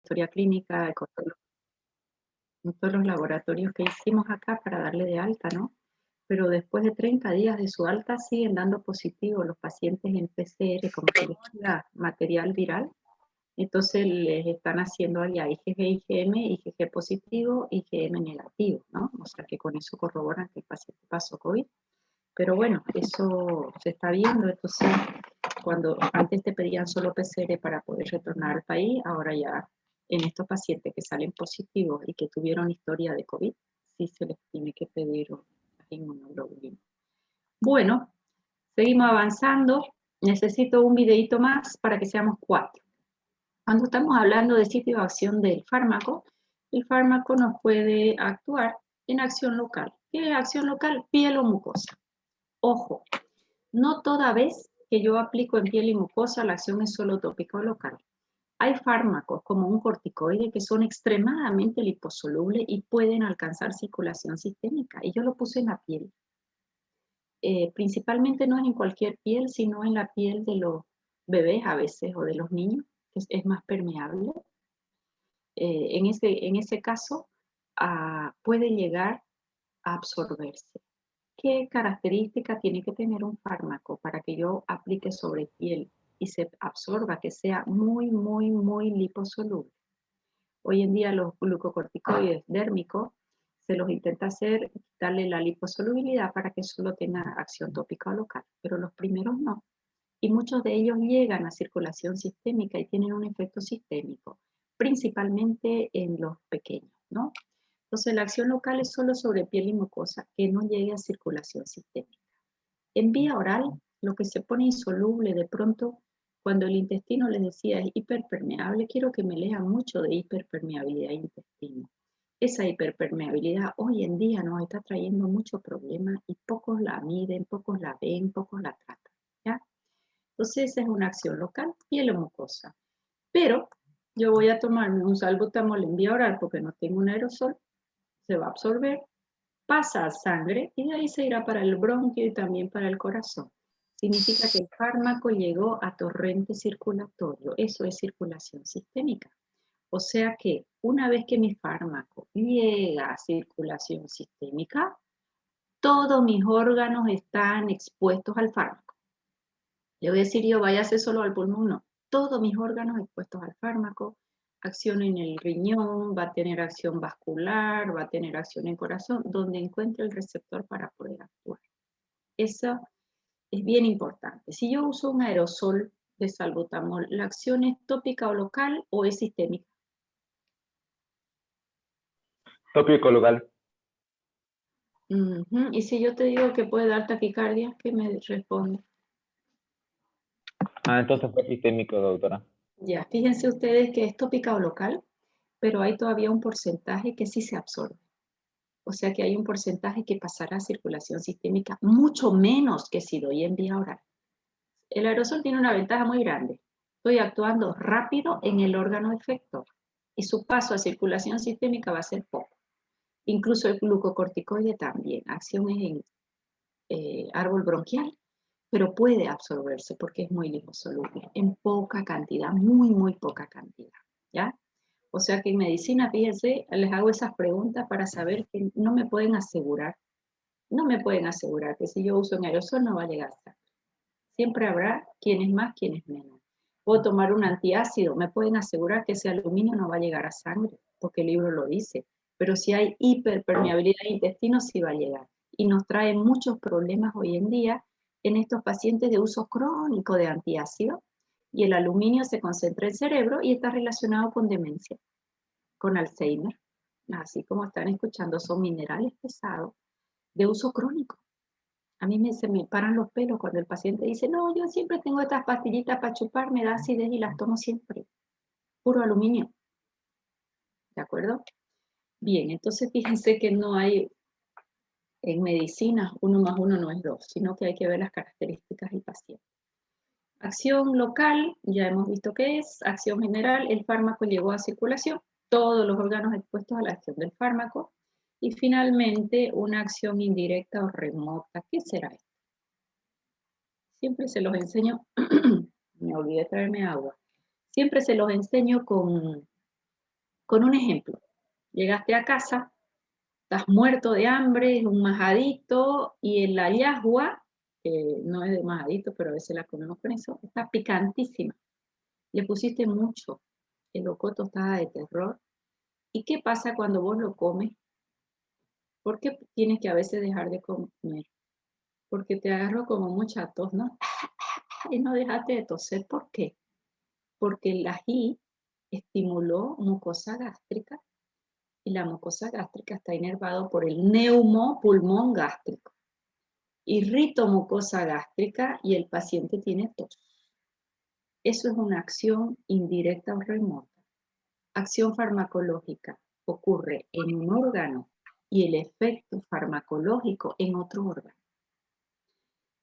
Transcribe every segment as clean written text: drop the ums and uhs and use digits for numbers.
historia clínica, con todos los laboratorios que hicimos acá para darle de alta, ¿no? Pero después de 30 días de su alta siguen dando positivo los pacientes en PCR, como que les queda material viral. Entonces les están haciendo allá IgG, IgM, IgG positivo, IgM negativo, ¿no? O sea que con eso corroboran que el paciente pasó COVID. Pero bueno, eso se está viendo. Entonces, cuando antes te pedían solo PCR para poder retornar al país, ahora ya en estos pacientes que salen positivos y que tuvieron historia de COVID, sí se les tiene que pedir la inmunoglobulina. Bueno, seguimos avanzando. Necesito un videito más para que seamos 4. Cuando estamos hablando de sitio de acción del fármaco, el fármaco nos puede actuar en acción local. ¿Qué es acción local? Piel o mucosa. Ojo, no toda vez que yo aplico en piel y mucosa la acción es solo tópica o local. Hay fármacos como un corticoide que son extremadamente liposolubles y pueden alcanzar circulación sistémica. Y yo lo puse en la piel. Principalmente no es en cualquier piel, sino en la piel de los bebés a veces o de los niños, que es más permeable. En ese caso, puede llegar a absorberse. ¿Qué característica tiene que tener un fármaco para que yo aplique sobre piel y se absorba, que sea muy, muy, muy liposoluble? Hoy en día los glucocorticoides dérmicos se los intenta hacer, darle la liposolubilidad para que solo tenga acción tópica o local, pero los primeros no. Y muchos de ellos llegan a circulación sistémica y tienen un efecto sistémico, principalmente en los pequeños, ¿no? Entonces la acción local es solo sobre piel y mucosa, que no llegue a circulación sistémica. En vía oral, lo que se pone insoluble de pronto, cuando el intestino les decía es hiperpermeable, quiero que me lean mucho de hiperpermeabilidad intestino. Esa hiperpermeabilidad hoy en día nos está trayendo muchos problemas y pocos la miden, pocos la ven, pocos la tratan, ¿ya? Entonces esa es una acción local, piel o mucosa. Pero yo voy a tomarme un salbutamol en vía oral porque no tengo un aerosol, se va a absorber, pasa a sangre y de ahí se irá para el bronquio y también para el corazón. Significa que el fármaco llegó a torrente circulatorio. Eso es circulación sistémica. O sea que una vez que mi fármaco llega a circulación sistémica, todos mis órganos están expuestos al fármaco. Le voy a decir yo, váyase solo al pulmón, no. Todos mis órganos expuestos al fármaco, acción en el riñón, va a tener acción vascular, va a tener acción en corazón, donde encuentre el receptor para poder actuar. Eso es bien importante. Si yo uso un aerosol de salbutamol, ¿la acción es tópica o local o es sistémica? Tópico local. Y si yo te digo que puede dar taquicardia, ¿qué me responde? Entonces fue sistémico, doctora. Ya, fíjense ustedes que es tópica o local, pero hay todavía un porcentaje que sí se absorbe. O sea que hay un porcentaje que pasará a circulación sistémica, mucho menos que si doy en vía oral. El aerosol tiene una ventaja muy grande. Estoy actuando rápido en el órgano efector y su paso a circulación sistémica va a ser poco. Incluso el glucocorticoide también, acción es en árbol bronquial, pero puede absorberse porque es muy liposoluble, en poca cantidad, muy, muy poca cantidad, ¿ya? O sea que en medicina, fíjense, les hago esas preguntas para saber que no me pueden asegurar que si yo uso un aerosol no va a llegar a sangre. Siempre habrá quienes más, quienes menos. Puedo tomar un antiácido, me pueden asegurar que ese aluminio no va a llegar a sangre, porque el libro lo dice. Pero si hay hiperpermeabilidad de intestino, sí va a llegar. Y nos trae muchos problemas hoy en día en estos pacientes de uso crónico de antiácido. Y el aluminio se concentra en el cerebro y está relacionado con demencia, con Alzheimer. Así como están escuchando, son minerales pesados de uso crónico. A mí se me paran los pelos cuando el paciente dice, no, yo siempre tengo estas pastillitas para chupar, me da acidez y las tomo siempre. Puro aluminio. ¿De acuerdo? Bien, entonces fíjense que no hay, en medicina, 1 más 1 no es 2, sino que hay que ver las características del paciente. Acción local, ya hemos visto qué es. Acción general, el fármaco llegó a circulación, todos los órganos expuestos a la acción del fármaco. Y finalmente, una acción indirecta o remota. ¿Qué será esto? Siempre se los enseño, me olvidé traerme agua. Siempre se los enseño con Con un ejemplo, llegaste a casa, estás muerto de hambre, es un majadito, y el ayahua, que no es de majadito, pero a veces la comemos con eso, está picantísima. Le pusiste mucho, el locoto estaba de terror. ¿Y qué pasa cuando vos lo comes? ¿Por qué tienes que a veces dejar de comer? Porque te agarró como mucha tos, ¿no? Y no dejaste de toser, ¿por qué? Porque el ají estimuló mucosa gástrica y la mucosa gástrica está inervado por el neumopulmón gástrico. Irrito mucosa gástrica y el paciente tiene tos. Eso es una acción indirecta o remota. Acción farmacológica ocurre en un órgano y el efecto farmacológico en otro órgano.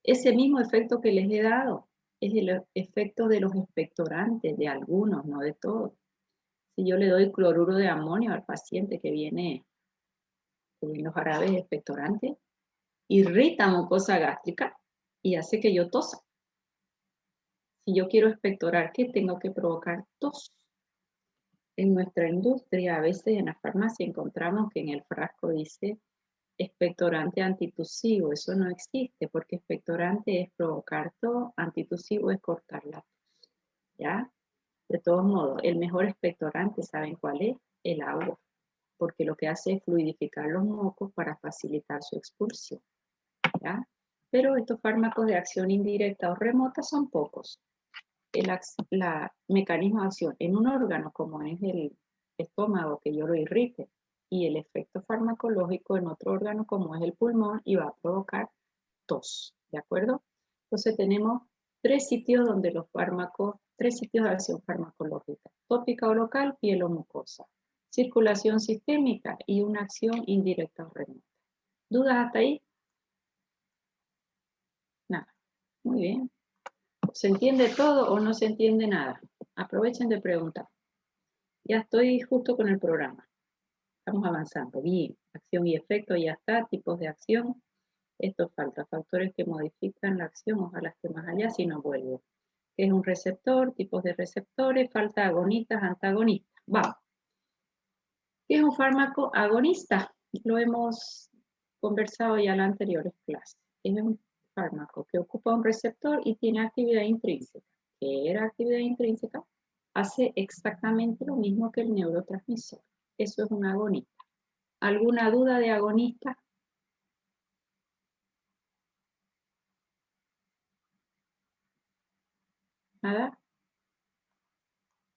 Ese mismo efecto que les he dado es el efecto de los expectorantes, de algunos, no de todos. Si yo le doy cloruro de amonio al paciente que viene en los jarabes expectorantes, irrita mucosa gástrica y hace que yo tosa. Si yo quiero expectorar, ¿qué tengo que provocar? Tos. En nuestra industria, a veces en la farmacia encontramos que en el frasco dice expectorante antitusivo. Eso no existe porque expectorante es provocar tos, antitusivo es cortar la tos. ¿Ya? De todos modos, el mejor expectorante, ¿saben cuál es? El agua, porque lo que hace es fluidificar los mocos para facilitar su expulsión. ¿Ya? Pero estos fármacos de acción indirecta o remota son pocos. El mecanismo de acción en un órgano como es el estómago, que yo lo irrite, y el efecto farmacológico en otro órgano como es el pulmón y va a provocar tos, ¿de acuerdo? Entonces tenemos tres sitios donde los fármacos, tres sitios de acción farmacológica: tópica o local, piel o mucosa, circulación sistémica y una acción indirecta o remota. ¿Dudas hasta ahí? Nada. Muy bien. ¿Se entiende todo o no se entiende nada? Aprovechen de preguntar. Ya estoy justo con el programa. Estamos avanzando. Bien. Acción y efecto ya está. Tipos de acción. Esto falta. Factores que modifican la acción. Ojalá esté más allá si no vuelvo. ¿Qué es un receptor? Tipos de receptores. Falta agonistas, antagonistas. Vamos. ¿Qué es un fármaco agonista? Lo hemos conversado ya en las anteriores clases. Es un fármaco que ocupa un receptor y tiene actividad intrínseca. ¿Qué era actividad intrínseca? Hace exactamente lo mismo que el neurotransmisor. Eso es un agonista. ¿Alguna duda de agonista? ¿Nada?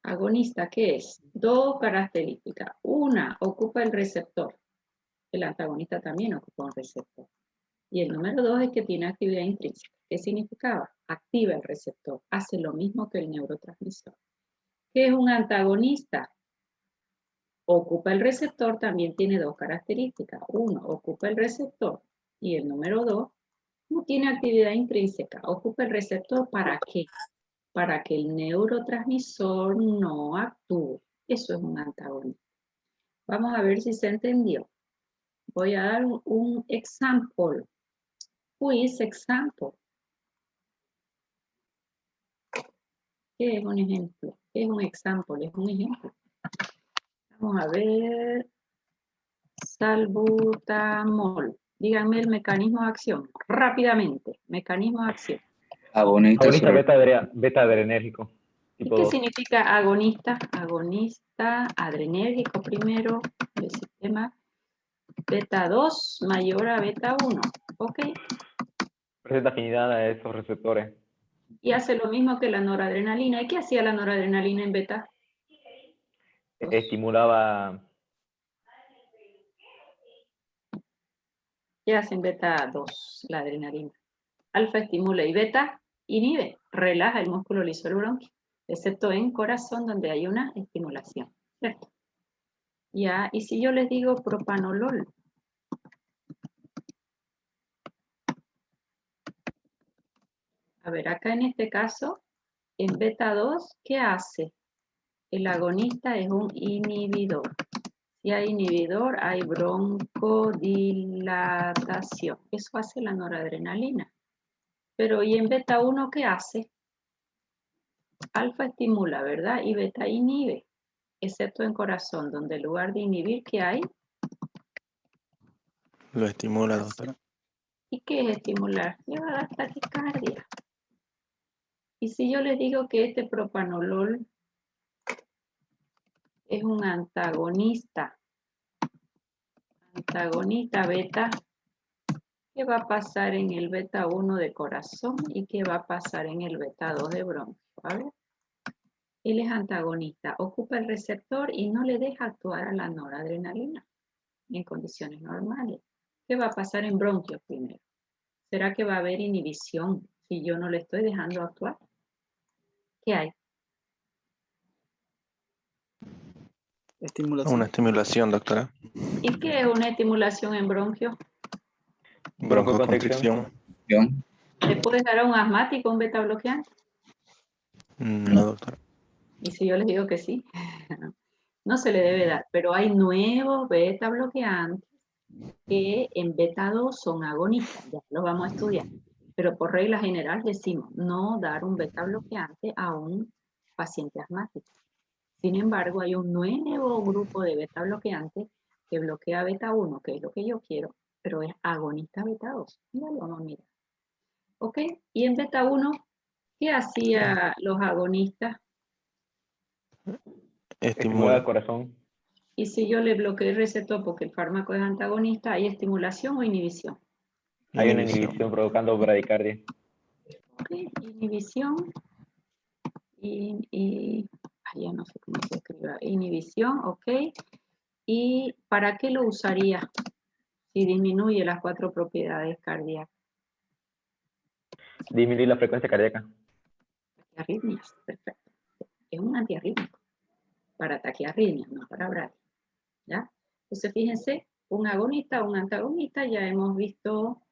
Agonista, ¿qué es? Dos características. Una, ocupa el receptor. El antagonista también ocupa un receptor. Y el número dos es que tiene actividad intrínseca. ¿Qué significaba? Activa el receptor. Hace lo mismo que el neurotransmisor. ¿Qué es un antagonista? Ocupa el receptor, también tiene dos características. Uno, ocupa el receptor. Y el número dos, no tiene actividad intrínseca. Ocupa el receptor, ¿para qué? Para que el neurotransmisor no actúe. Eso es un antagonista. Vamos a ver si se entendió. Voy a dar un example. Quiz example. ¿Qué es un ejemplo? ¿Qué es un example? Es un ejemplo. Vamos a ver. Salbutamol. Díganme el mecanismo de acción. Rápidamente. Mecanismo de acción. Agonista Agonista sobre beta adrenérgico. ¿Y Tipo qué 2. significa agonista? Agonista adrenérgico primero del sistema beta 2 mayor a beta 1. ¿Ok? Presenta afinidad a estos receptores. Y hace lo mismo que la noradrenalina. ¿Y qué hacía la noradrenalina en beta 2? Estimulaba. ¿Qué hace en beta 2 la adrenalina? Alfa estimula y beta inhibe, relaja el músculo liso del bronquio, excepto en corazón donde hay una estimulación, ¿cierto? Ya, y si yo les digo propanolol, a ver, acá en este caso, en beta 2, ¿qué hace? El agonista es un inhibidor. Si hay inhibidor, hay broncodilatación. Eso hace la noradrenalina. Pero ¿y en beta 1 qué hace? Alfa estimula, ¿verdad? Y beta inhibe. excepto en corazón, donde en lugar de inhibir, ¿qué hay? Lo estimula, doctora. ¿Y qué es estimular? Lleva a la taquicardia. Y si yo les digo que este propanolol es un antagonista beta, ¿qué va a pasar en el beta 1 de corazón y qué va a pasar en el beta 2 de bronquio? A ver. Él es antagonista, ocupa el receptor y no le deja actuar a la noradrenalina en condiciones normales. ¿Qué va a pasar en bronquios primero? ¿Será que va a haber inhibición si yo no le estoy dejando actuar? ¿Qué hay? Estimulación. Una estimulación, doctora. ¿Y qué es una estimulación en bronquios? Broncoconstricción. ¿Le puedes dar a un asmático un beta bloqueante? No, doctora. Y si yo les digo que sí, no se le debe dar, pero hay nuevos beta bloqueantes que en beta 2 son agonistas, ya los vamos a estudiar. Pero por regla general decimos no dar un beta bloqueante a un paciente asmático. Sin embargo, hay un nuevo grupo de beta bloqueantes que bloquea beta 1, que es lo que yo quiero, pero es agonista beta 2. Ya lo vamos a mirar. ¿Ok? Y en beta 1, ¿qué hacían los agonistas? Estimula el Estimula. corazón. Y si yo le bloqueo el receptor porque el fármaco es antagonista, ¿hay estimulación o inhibición? Hay una Inhibición. inhibición provocando bradicardia. Ok, inhibición ya no sé cómo se escribe, inhibición, ok. ¿Y para qué lo usaría si disminuye las 4 propiedades cardíacas? Disminuir la frecuencia cardíaca. Taquiarritmias, perfecto. Es un antiarrítmico para taquiarritmias, no para bradi, ¿ya? Entonces, fíjense, un agonista, un antagonista, ya hemos visto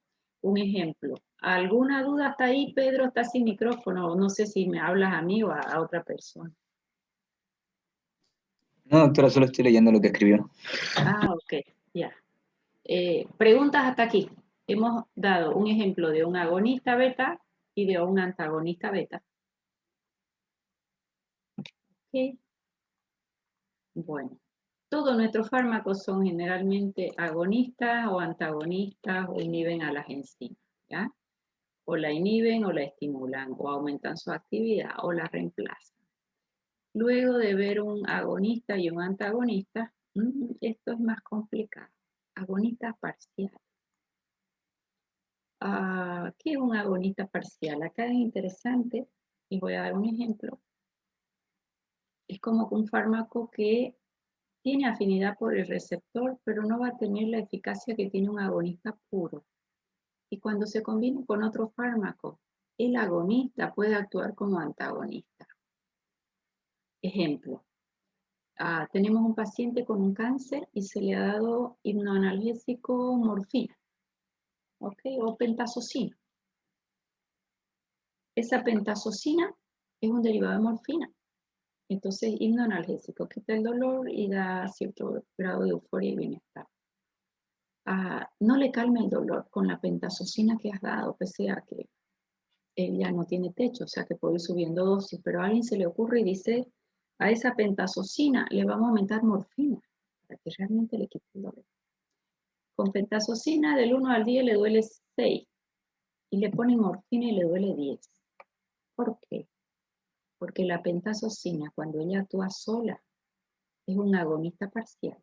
un ejemplo. ¿Alguna duda hasta ahí, Pedro? Está sin micrófono, no sé si me hablas a mí o a otra persona. No, doctora, solo estoy leyendo lo que escribió. Ah, ok, ya. Preguntas hasta aquí. Hemos dado un ejemplo de un agonista beta y de un antagonista beta. Ok. Bueno, todos nuestros fármacos son generalmente agonistas o antagonistas o inhiben a las enzimas, ¿ya? O la inhiben o la estimulan o aumentan su actividad o la reemplazan. Luego de ver un agonista y un antagonista, esto es más complicado. Agonista parcial. ¿Qué es un agonista parcial? Acá es interesante y voy a dar un ejemplo. Es como un fármaco que tiene afinidad por el receptor, pero no va a tener la eficacia que tiene un agonista puro. Y cuando se combina con otro fármaco, el agonista puede actuar como antagonista. Ejemplo, tenemos un paciente con un cáncer y se le ha dado hipnoanalgésico morfina, ¿ok? O pentazocina. Esa pentazocina es un derivado de morfina. Entonces, hipnoanalgésico quita el dolor y da cierto grado de euforia y bienestar. No le calma el dolor con la pentazocina que has dado, pese a que él ya no tiene techo, o sea que puede ir subiendo dosis, pero a alguien se le ocurre y dice, a esa pentazocina le vamos a aumentar morfina para que realmente le quite el dolor. Con pentazocina del 1 al 10 le duele 6 y le ponen morfina y le duele 10. ¿Por qué? Porque la pentazocina, cuando ella actúa sola, es un agonista parcial.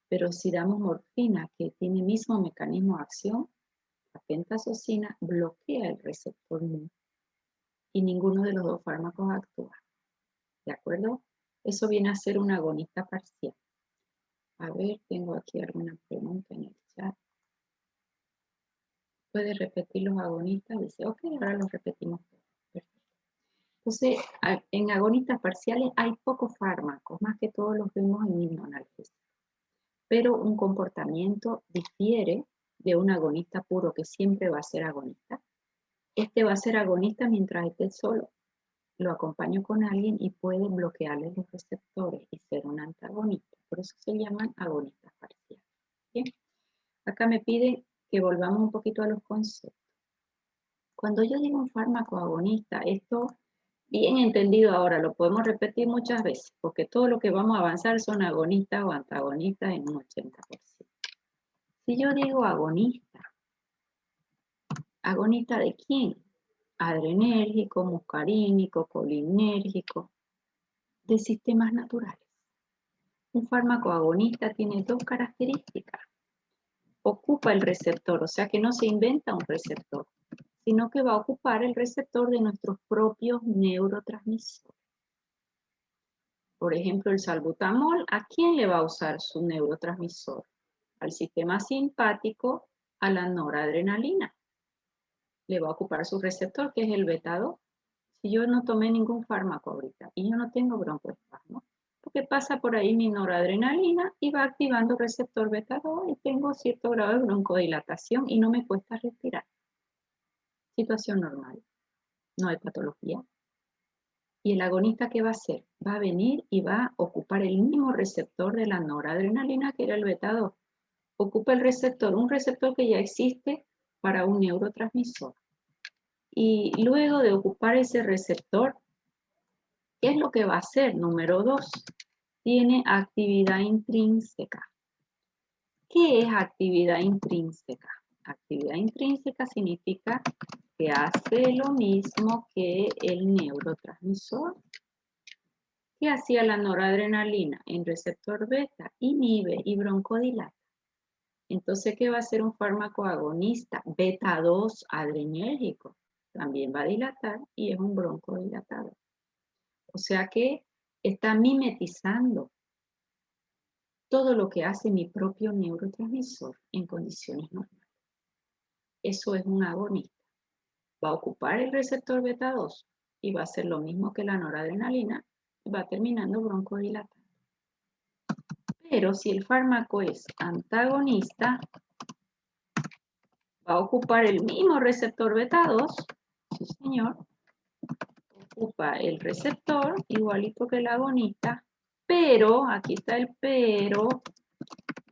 Pero si damos morfina, que tiene el mismo mecanismo de acción, la pentazocina bloquea el receptor MU y ninguno de los dos fármacos actúa. ¿De acuerdo? Eso viene a ser un agonista parcial. A ver, tengo aquí alguna pregunta en el chat. ¿Puede repetir los agonistas? Dice, ok, ahora los repetimos todos. Perfecto. Entonces, en agonistas parciales hay pocos fármacos, más que todos los vemos en hipnoanalgésicos. Pero un comportamiento difiere de un agonista puro que siempre va a ser agonista. Este va a ser agonista mientras esté solo. Lo acompaño con alguien y puede bloquearle los receptores y ser un antagonista. Por eso se llaman agonistas parciales. Bien. Acá me piden que volvamos un poquito a los conceptos. Cuando yo digo un fármaco agonista, esto bien entendido ahora, lo podemos repetir muchas veces, porque todo lo que vamos a avanzar son agonistas o antagonistas en un 80%. Si yo digo agonista, ¿agonista de quién? Adrenérgico, muscarínico, colinérgico, de sistemas naturales. Un fármaco agonista tiene dos características. Ocupa el receptor, o sea que no se inventa un receptor, sino que va a ocupar el receptor de nuestros propios neurotransmisores. Por ejemplo, el salbutamol, ¿a quién le va a usar su neurotransmisor? Al sistema simpático, a la noradrenalina. Le va a ocupar su receptor, que es el beta 2. Si yo no tomé ningún fármaco ahorita y yo no tengo broncoespasmo, porque pasa por ahí mi noradrenalina y va activando el receptor beta 2 y tengo cierto grado de broncodilatación y no me cuesta respirar. Situación normal, no hay patología. ¿Y el agonista qué va a hacer? Va a venir y va a ocupar el mismo receptor de la noradrenalina que era el beta 2. Ocupa el receptor, un receptor que ya existe para un neurotransmisor. Y luego de ocupar ese receptor, ¿qué es lo que va a hacer? Número 2, tiene actividad intrínseca. ¿Qué es actividad intrínseca? Actividad intrínseca significa que hace lo mismo que el neurotransmisor. ¿Qué hacía la noradrenalina? En receptor beta, inhibe y broncodilata. Entonces, ¿qué va a hacer un fármaco agonista? Beta 2 adrenérgico. También va a dilatar y es un broncodilatador. O sea que está mimetizando todo lo que hace mi propio neurotransmisor en condiciones normales. Eso es un agonista. Va a ocupar el receptor beta 2 y va a hacer lo mismo que la noradrenalina, va terminando broncodilatando. Pero si el fármaco es antagonista, va a ocupar el mismo receptor beta 2, sí señor, ocupa el receptor igualito que el agonista, pero, aquí está el pero,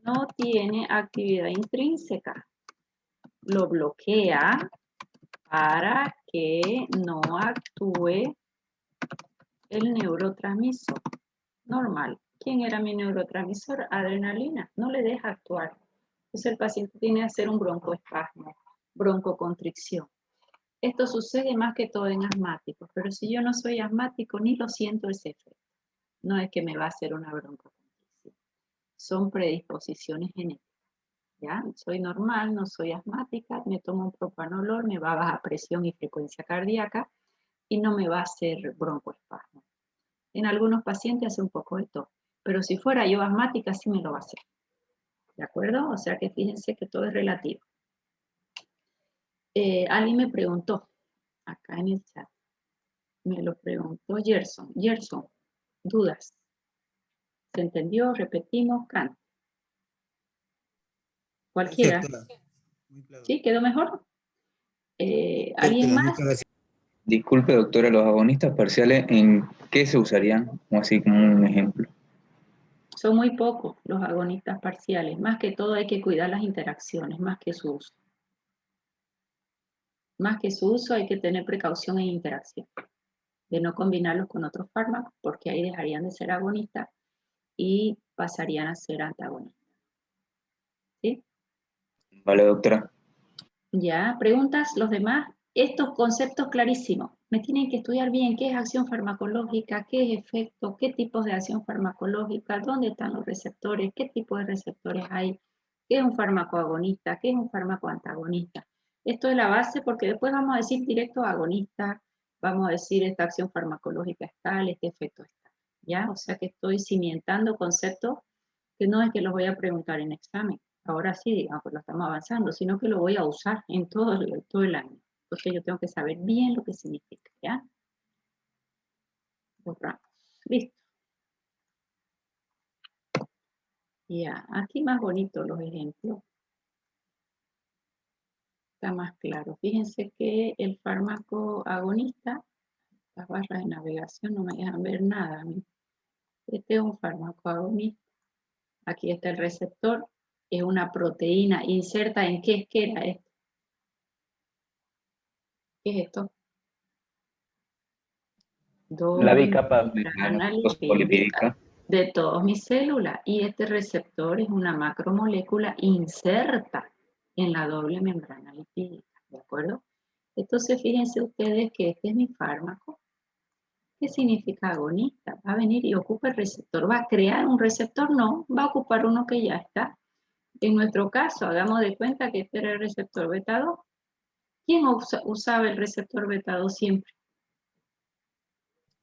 no tiene actividad intrínseca. Lo bloquea para que no actúe el neurotransmisor normal. ¿Quién era mi neurotransmisor? Adrenalina. No le deja actuar. Entonces el paciente tiene que hacer un broncoespasmo, broncoconstricción. Esto sucede más que todo en asmáticos, pero si yo no soy asmático, ni lo siento ese efecto. No es que me va a hacer una broncoconstricción. Son predisposiciones genéticas. ¿Ya? Soy normal, no soy asmática, me tomo un propanolol, me va a bajar presión y frecuencia cardíaca y no me va a hacer broncoespasmo. En algunos pacientes hace un poco de tos, pero si fuera yo asmática sí me lo va a hacer. ¿De acuerdo? O sea que fíjense que todo es relativo. Alguien me preguntó, acá en el chat, me lo preguntó Gerson. Gerson, dudas. ¿Se entendió? Repetimos, Kant. Cualquiera. ¿Sí? ¿Quedó mejor? ¿Alguien más? Disculpe, doctora, los agonistas parciales, ¿en qué se usarían? O así como un ejemplo. Son muy pocos los agonistas parciales. Más que todo hay que cuidar las interacciones, más que su uso. Más que su uso hay que tener precaución en interacción. De no combinarlos con otros fármacos, porque ahí dejarían de ser agonistas y pasarían a ser antagonistas. ¿Sí? Vale, doctora. Ya, preguntas los demás. Estos conceptos clarísimos. Me tienen que estudiar bien qué es acción farmacológica, qué es efecto, qué tipos de acción farmacológica, dónde están los receptores, qué tipo de receptores hay, qué es un fármaco agonista, qué es un fármaco antagonista. Esto es la base porque después vamos a decir directo agonista, vamos a decir esta acción farmacológica es tal, este efecto es tal. ¿Ya? O sea que estoy cimentando conceptos que no es que los voy a preguntar en examen. Ahora sí, digamos, pues lo estamos avanzando, sino que lo voy a usar en todo el año. Entonces yo tengo que saber bien lo que significa, ¿ya? Borramos. Listo. Ya, aquí más bonitos los ejemplos. Está más claro. Fíjense que el fármaco agonista, las barras de navegación no me dejan ver nada. Este es un fármaco agonista. Aquí está el receptor. Es una proteína inserta en ¿qué era esto? ¿Qué es esto? La bicapa. membrana lipídica Fosfolipídica. de todas mis células. Y este receptor es una macromolécula inserta en la doble membrana lipídica, ¿de acuerdo? Entonces, fíjense ustedes que este es mi fármaco. ¿Qué significa agonista? Va a venir y ocupa el receptor. ¿Va a crear un receptor? No, va a ocupar uno que ya está. En nuestro caso, hagamos de cuenta que este era el receptor beta 2. ¿Quién usaba el receptor beta 2 siempre?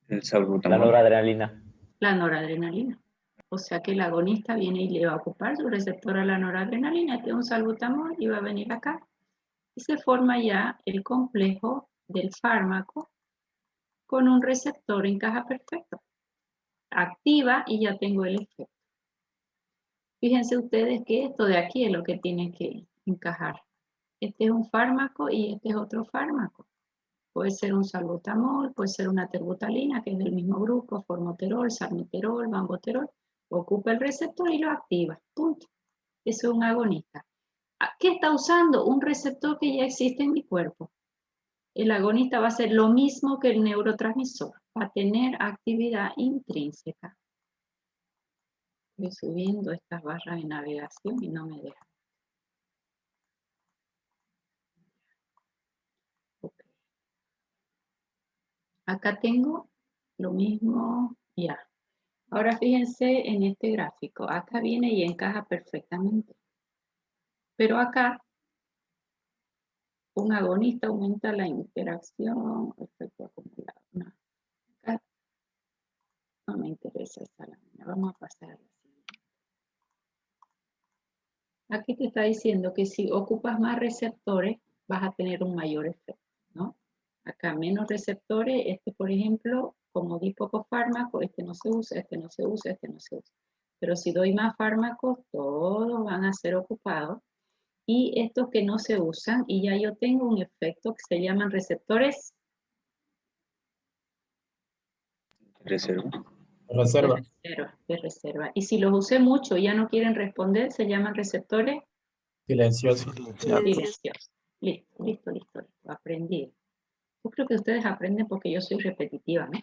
El La salbutamol. noradrenalina. La noradrenalina. O sea que el agonista viene y le va a ocupar su receptor a la noradrenalina. Este es un salbutamol y va a venir acá. Y se forma ya el complejo del fármaco con un receptor encaja perfecto. Activa y ya tengo el efecto. Fíjense ustedes que esto de aquí es lo que tiene que encajar. Este es un fármaco y este es otro fármaco. Puede ser un salbutamol, puede ser una terbutalina, que es del mismo grupo, formoterol, salmeterol, bamboterol. Ocupa el receptor y lo activa. Punto. Eso es un agonista. ¿Qué está usando? Un receptor que ya existe en mi cuerpo. El agonista va a hacer lo mismo que el neurotransmisor. Va a tener actividad intrínseca. Estoy subiendo estas barras de navegación y no me deja. Okay. Acá tengo lo mismo ya. Ahora fíjense en este gráfico. Acá viene y encaja perfectamente. Pero acá un agonista aumenta la interacción, efecto acumulado. No, acá no me interesa esta lámina. Vamos a pasar a la siguiente. Aquí te está diciendo que si ocupas más receptores, vas a tener un mayor efecto, ¿no? Acá menos receptores, este por ejemplo, como di poco fármaco, este no se usa, este no se usa, este no se usa. Pero si doy más fármacos, todos van a ser ocupados. Y estos que no se usan, y ya yo tengo un efecto que se llaman receptores Reserva. Reserva. de reserva. Y si los usé mucho y ya no quieren responder, se llaman receptores Silencioso. Silenciado. silenciosos. Listo, listo, listo, listo. Aprendí. Yo creo que ustedes aprenden porque yo soy repetitiva, ¿no?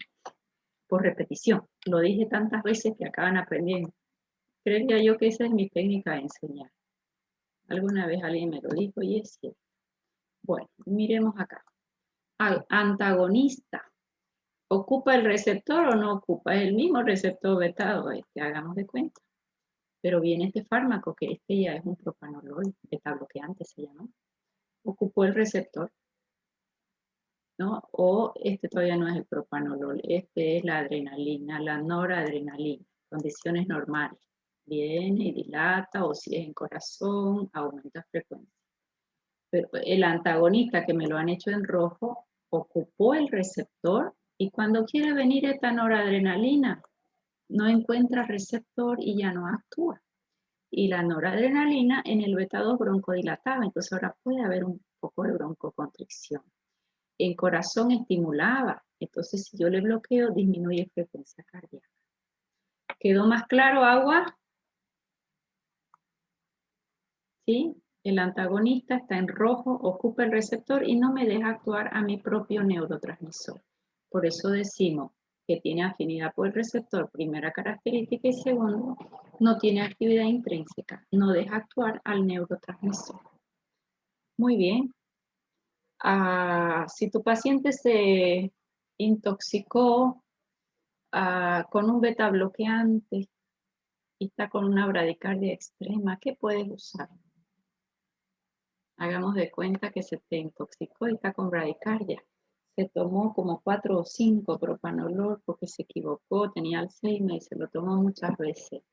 Por repetición. Lo dije tantas veces que acaban aprendiendo. Creería yo que esa es mi técnica de enseñar. Alguna vez alguien me lo dijo y es cierto. Bueno, miremos acá. Antagonista. ¿Ocupa el receptor o no ocupa? Es el mismo receptor betado, hagamos de cuenta. Pero viene este fármaco, que este ya es un propanolol, beta bloqueante se llama. Ocupó el receptor, ¿no? O este todavía no es el propanolol, este es la adrenalina, la noradrenalina, condiciones normales. Viene y dilata, o si es en corazón, aumenta frecuencia. Pero el antagonista, que me lo han hecho en rojo, ocupó el receptor y cuando quiere venir esta noradrenalina, no encuentra receptor y ya no actúa. Y la noradrenalina en el beta 2 broncodilataba, entonces ahora puede haber un poco de broncoconstricción. El corazón estimulaba, entonces si yo le bloqueo, disminuye frecuencia cardíaca. ¿Quedó más claro, agua? ¿Sí? El antagonista está en rojo, ocupa el receptor y no me deja actuar a mi propio neurotransmisor. Por eso decimos que tiene afinidad por el receptor, primera característica, y segundo, no tiene actividad intrínseca, no deja actuar al neurotransmisor. Muy bien. Si tu paciente se intoxicó con un beta bloqueante y está con una bradicardia extrema, ¿qué puedes usar? Hagamos de cuenta que se te intoxicó y está con bradicardia. Se tomó como 4 o 5 propanolol porque se equivocó, tenía Alzheimer y se lo tomó muchas veces.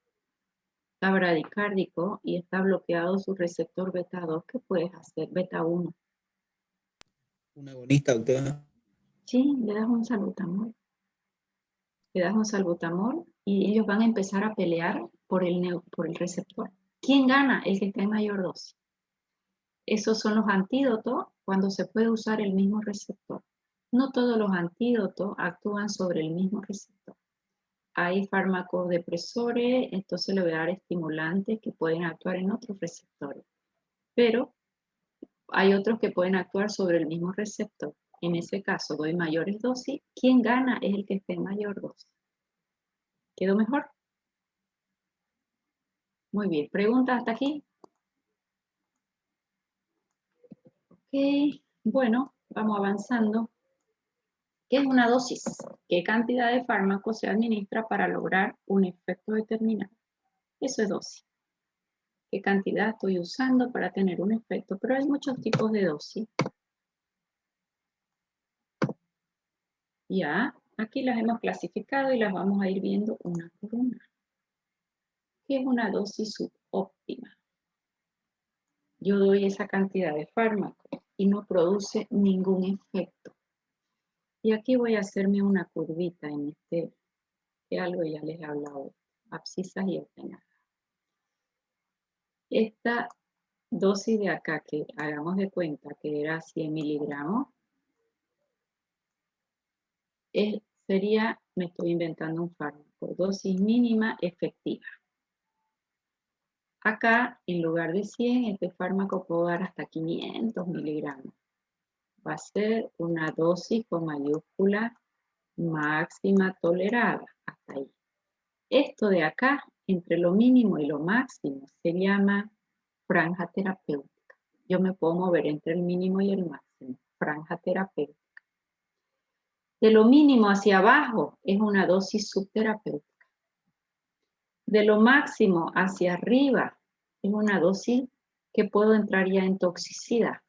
Está bradicárdico y está bloqueado su receptor beta 2. ¿Qué puedes hacer? Beta 1. Un agonista, doctora. Sí, le das un salbutamol. Le das un salbutamol y ellos van a empezar a pelear por el receptor. ¿Quién gana? El que está en mayor dosis. Esos son los antídotos cuando se puede usar el mismo receptor. No todos los antídotos actúan sobre el mismo receptor. Hay fármacos depresores, entonces le voy a dar estimulantes que pueden actuar en otros receptores. Pero hay otros que pueden actuar sobre el mismo receptor. en ese caso doy mayores dosis, quien gana es el que esté en mayor dosis. ¿Quedó mejor? Muy bien, ¿preguntas hasta aquí? Ok, bueno, vamos avanzando. ¿Qué es una dosis? ¿Qué cantidad de fármaco se administra para lograr un efecto determinado? Eso es dosis. ¿Qué cantidad estoy usando para tener un efecto? Pero hay muchos tipos de dosis. Ya, aquí las hemos clasificado y las vamos a ir viendo una por una. ¿Qué es una dosis subóptima? Yo doy esa cantidad de fármaco y no produce ningún efecto. Y aquí voy a hacerme una curvita en que algo ya les he hablado, abscisas y ordenadas. Esta dosis de acá, que hagamos de cuenta que era 100 miligramos, sería, me estoy inventando un fármaco, dosis mínima efectiva. Acá, en lugar de 100, este fármaco puedo dar hasta 500 miligramos. Va a ser una dosis con mayúscula máxima tolerada, hasta ahí. Esto de acá, entre lo mínimo y lo máximo, se llama franja terapéutica. Yo me puedo mover entre el mínimo y el máximo, franja terapéutica. De lo mínimo hacia abajo es una dosis subterapéutica. De lo máximo hacia arriba es una dosis que puedo entrar ya en toxicidad,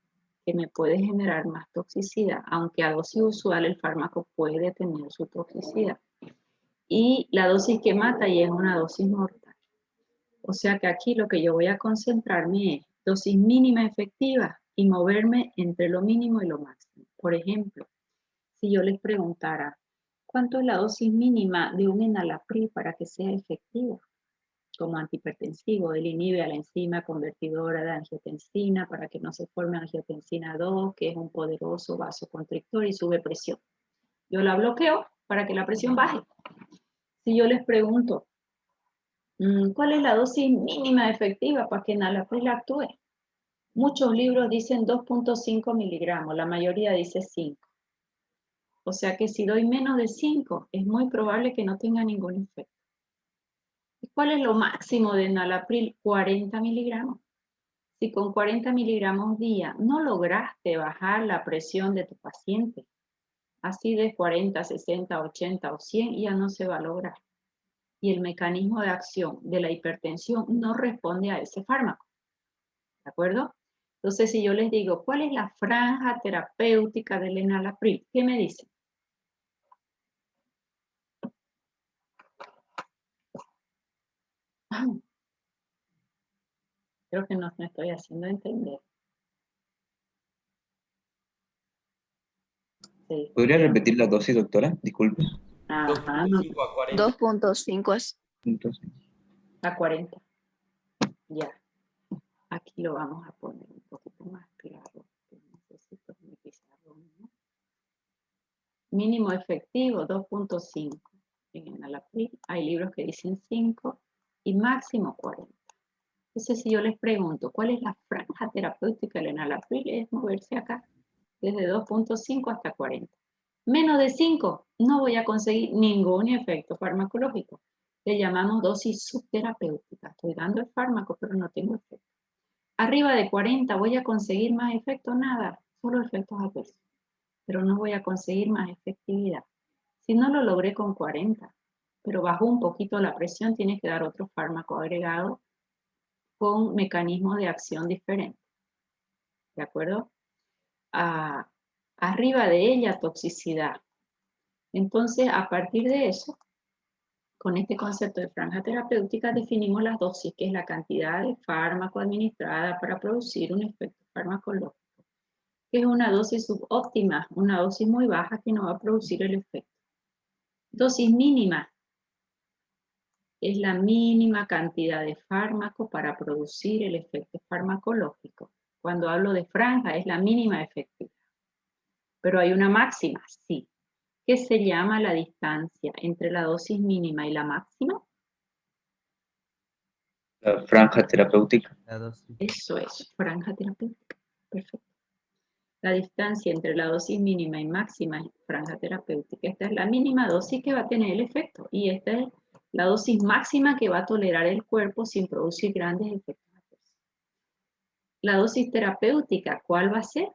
que me puede generar más toxicidad, aunque a dosis usual el fármaco puede tener su toxicidad. Y la dosis que mata ya es una dosis mortal. O sea que aquí lo que yo voy a concentrarme es dosis mínima efectiva y moverme entre lo mínimo y lo máximo. Por ejemplo, si yo les preguntara, ¿cuánto es la dosis mínima de un enalapril para que sea efectiva? Como antihipertensivo, él inhibe a la enzima convertidora de angiotensina para que no se forme angiotensina 2, que es un poderoso vasoconstrictor y sube presión. Yo la bloqueo para que la presión baje. Si yo les pregunto, ¿cuál es la dosis mínima efectiva para que enalapril actúe? Muchos libros dicen 2.5 miligramos, la mayoría dice 5. O sea que si doy menos de 5, es muy probable que no tenga ningún efecto. ¿Y cuál es lo máximo de enalapril? 40 miligramos. Si con 40 miligramos día no lograste bajar la presión de tu paciente, así de 40, 60, 80 o 100, ya no se va a lograr. Y el mecanismo de acción de la hipertensión no responde a ese fármaco. ¿De acuerdo? Entonces, si yo les digo, ¿cuál es la franja terapéutica del enalapril? ¿Qué me dicen? Creo que no me estoy haciendo entender. Sí. ¿Podría repetir la dosis, doctora? Disculpe. Ajá, no, 2.5 a 40. 2.5 es Entonces, a 40. Ya. Aquí lo vamos a poner un poquito más claro. Necesito mi pizarrón, ¿no? Mínimo efectivo 2.5 en enalapril. Hay libros que dicen 5 y máximo 40. Entonces, si yo les pregunto, ¿cuál es la franja terapéutica del enalapril? Es moverse acá, desde 2.5 hasta 40. Menos de 5, no voy a conseguir ningún efecto farmacológico. Le llamamos dosis subterapéutica. Estoy dando el fármaco, pero no tengo efecto. Arriba de 40, ¿voy a conseguir más efecto? Nada, solo efectos adversos. Pero no voy a conseguir más efectividad. Si no lo logré con 40, pero bajó un poquito la presión, tienes que dar otro fármaco agregado con mecanismos de acción diferentes. ¿De acuerdo? Arriba de ella, toxicidad. Entonces, a partir de eso, con este concepto de franja terapéutica, definimos las dosis, que es la cantidad de fármaco administrada para producir un efecto farmacológico, que es una dosis subóptima, una dosis muy baja que no va a producir el efecto. Dosis mínima es la mínima cantidad de fármaco para producir el efecto farmacológico. Cuando hablo de franja, es la mínima efectiva. Pero hay una máxima, sí, que se llama la distancia entre la dosis mínima y la máxima. la franja terapéutica. La dosis. Eso es, franja terapéutica. Perfecto. La distancia entre la dosis mínima y máxima es franja terapéutica. Esta es la mínima dosis que va a tener el efecto y esta es la dosis máxima que va a tolerar el cuerpo sin producir grandes efectos adversos. La dosis terapéutica, ¿cuál va a ser?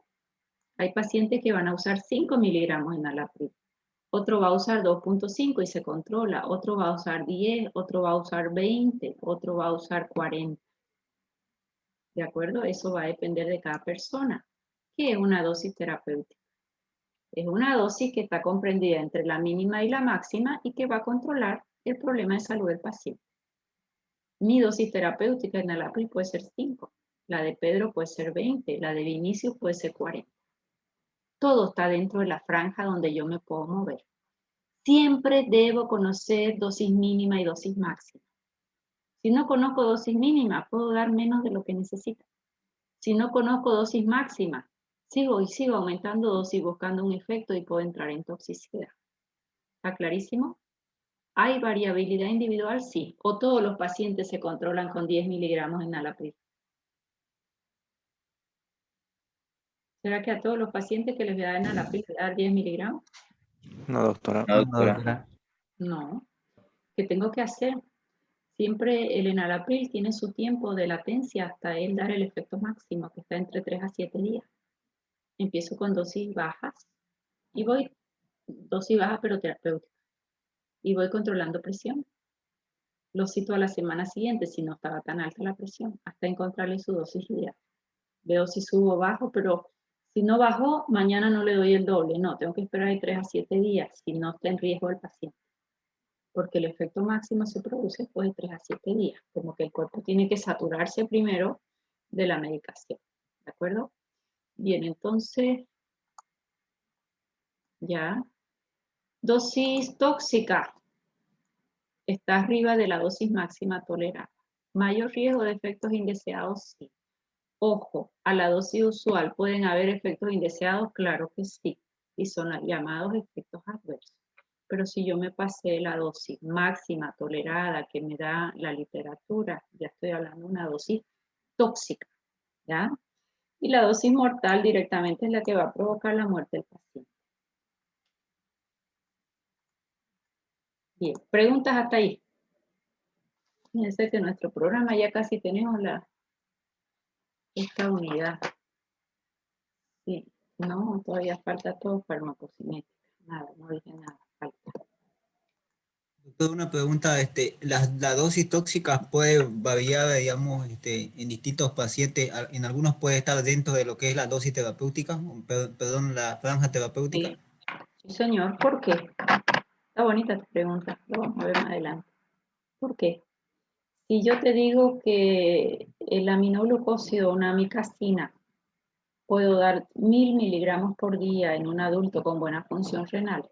Hay pacientes que van a usar 5 miligramos de enalapril. Otro va a usar 2.5 y se controla. Otro va a usar 10, otro va a usar 20, otro va a usar 40. ¿De acuerdo? Eso va a depender de cada persona. ¿Qué es una dosis terapéutica? Es una dosis que está comprendida entre la mínima y la máxima y que va a controlar el problema de salud del paciente. Mi dosis terapéutica de enalapril puede ser 5, la de Pedro puede ser 20, la de Vinicius puede ser 40. Todo está dentro de la franja donde yo me puedo mover. Siempre debo conocer dosis mínima y dosis máxima. Si no conozco dosis mínima, puedo dar menos de lo que necesito. Si no conozco dosis máxima, sigo aumentando dosis buscando un efecto y puedo entrar en toxicidad. ¿Está clarísimo? ¿Hay variabilidad individual? Sí. ¿O todos los pacientes se controlan con 10 miligramos de enalapril? ¿Será que a todos los pacientes que les voy a dar enalapril les voy a dar 10 miligramos? No, doctora. No, doctora. No. ¿Qué tengo que hacer? Siempre el enalapril tiene su tiempo de latencia hasta él dar el efecto máximo, que está entre 3 a 7 días. Empiezo con dosis bajas y voy, dosis baja pero terapéutica, y voy controlando presión. Lo cito a la semana siguiente si no estaba tan alta la presión, hasta encontrarle su dosis ideal. Veo si subo o bajo, pero si no bajó, mañana no le doy el doble. No, tengo que esperar de 3 a 7 días si no está en riesgo el paciente. Porque el efecto máximo se produce después de 3 a 7 días. Como que el cuerpo tiene que saturarse primero de la medicación. ¿De acuerdo? Bien, entonces, ya. Dosis tóxica. Está arriba de la dosis máxima tolerada. Mayor riesgo de efectos indeseados, sí. Ojo, a la dosis usual pueden haber efectos indeseados, claro que sí, y son los llamados efectos adversos. Pero si yo me pasé la dosis máxima tolerada que me da la literatura, ya estoy hablando de una dosis tóxica, ¿ya? Y la dosis mortal directamente es la que va a provocar la muerte del paciente. Bien, preguntas hasta ahí. Fíjense que en nuestro programa ya casi tenemos esta unidad. Sí, no, todavía falta todo farmacocinética. Nada, no dije nada, falta. Doctor, una pregunta, la dosis tóxica puede variar, digamos, en distintos pacientes. En algunos puede estar dentro de lo que es la dosis terapéutica, perdón, la franja terapéutica. Sí, sí, señor, ¿por qué? Está bonita tu pregunta, lo vamos a ver más adelante. ¿Por qué? Si yo te digo que el aminoglucósido, una amicacina, puedo dar 1000 miligramos por día en un adulto con buena función renal.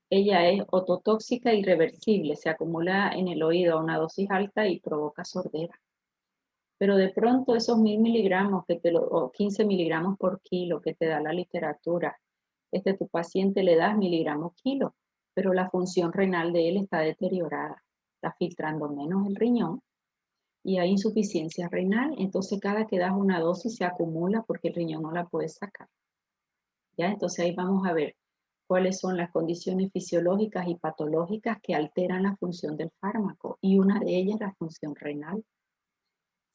Ella es ototóxica e irreversible, se acumula en el oído a una dosis alta y provoca sordera. Pero de pronto esos 1000 miligramos o 15 miligramos por kilo que te da la literatura, tu paciente le das miligramos kilo, pero la función renal de él está deteriorada, está filtrando menos el riñón y hay insuficiencia renal, entonces cada que das una dosis se acumula porque el riñón no la puede sacar. ¿Ya? Entonces ahí vamos a ver cuáles son las condiciones fisiológicas y patológicas que alteran la función del fármaco y una de ellas es la función renal.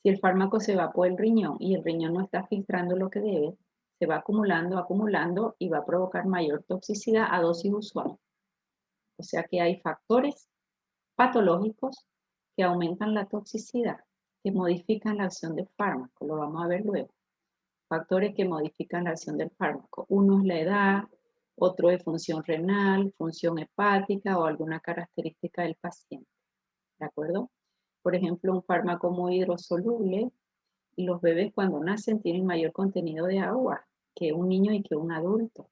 Si el fármaco se va por el riñón y el riñón no está filtrando lo que debe, se va acumulando y va a provocar mayor toxicidad a dosis usual. O sea que hay factores patológicos que aumentan la toxicidad, que modifican la acción del fármaco. Lo vamos a ver luego. Factores que modifican la acción del fármaco. Uno es la edad, otro es función renal, función hepática o alguna característica del paciente. ¿De acuerdo? Por ejemplo, un fármaco muy hidrosoluble, y los bebés cuando nacen tienen mayor contenido de agua que un niño y que un adulto.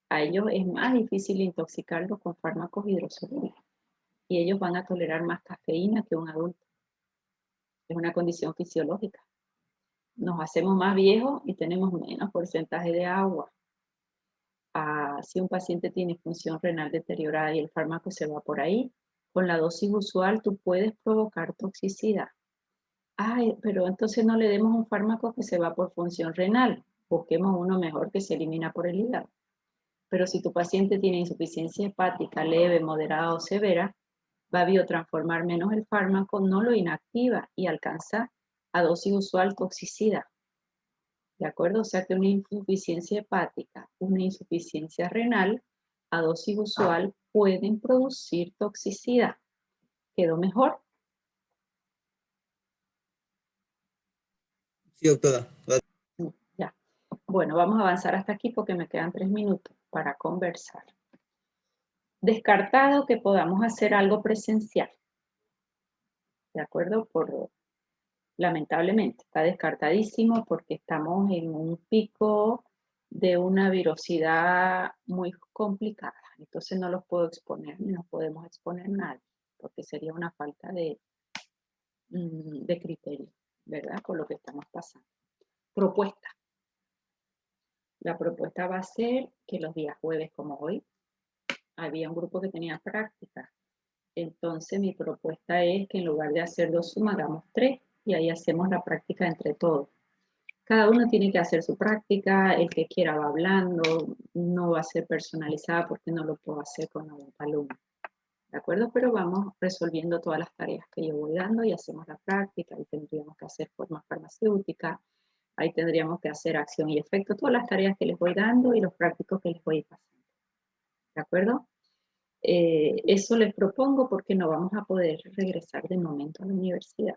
A ellos es más difícil intoxicarlos con fármacos hidrosolubles y ellos van a tolerar más cafeína que un adulto. Es una condición fisiológica. Nos hacemos más viejos y tenemos menos porcentaje de agua. Si un paciente tiene función renal deteriorada y el fármaco se va por ahí, con la dosis usual tú puedes provocar toxicidad. Pero entonces no le demos un fármaco que se va por función renal. Busquemos uno mejor que se elimina por el hígado. Pero si tu paciente tiene insuficiencia hepática leve, moderada o severa, va a biotransformar menos el fármaco, no lo inactiva y alcanza a dosis usual toxicidad. ¿De acuerdo? O sea que una insuficiencia hepática, una insuficiencia renal, a dosis usual pueden producir toxicidad. ¿Quedó mejor? Sí, doctora. Ya. Bueno, vamos a avanzar hasta aquí porque me quedan 3 minutos para conversar. Descartado que podamos hacer algo presencial. ¿De acuerdo? Lamentablemente, está descartadísimo porque estamos en un pico de una virosidad muy complicada. Entonces no los puedo exponer, ni nos podemos exponer nadie, porque sería una falta de criterio, ¿verdad? Por lo que estamos pasando. Propuesta. La propuesta va a ser que los días jueves como hoy, había un grupo que tenía práctica. Entonces mi propuesta es que en lugar de hacer 2 Zoom, hagamos 3 y ahí hacemos la práctica entre todos. Cada uno tiene que hacer su práctica, el que quiera va hablando, no va a ser personalizada porque no lo puedo hacer con los alumnos. ¿De acuerdo? Pero vamos resolviendo todas las tareas que yo voy dando y hacemos la práctica. Ahí tendríamos que hacer forma farmacéutica, ahí tendríamos que hacer acción y efecto, todas las tareas que les voy dando y los prácticos que les voy pasando. ¿De acuerdo? Eso les propongo porque no vamos a poder regresar de momento a la universidad.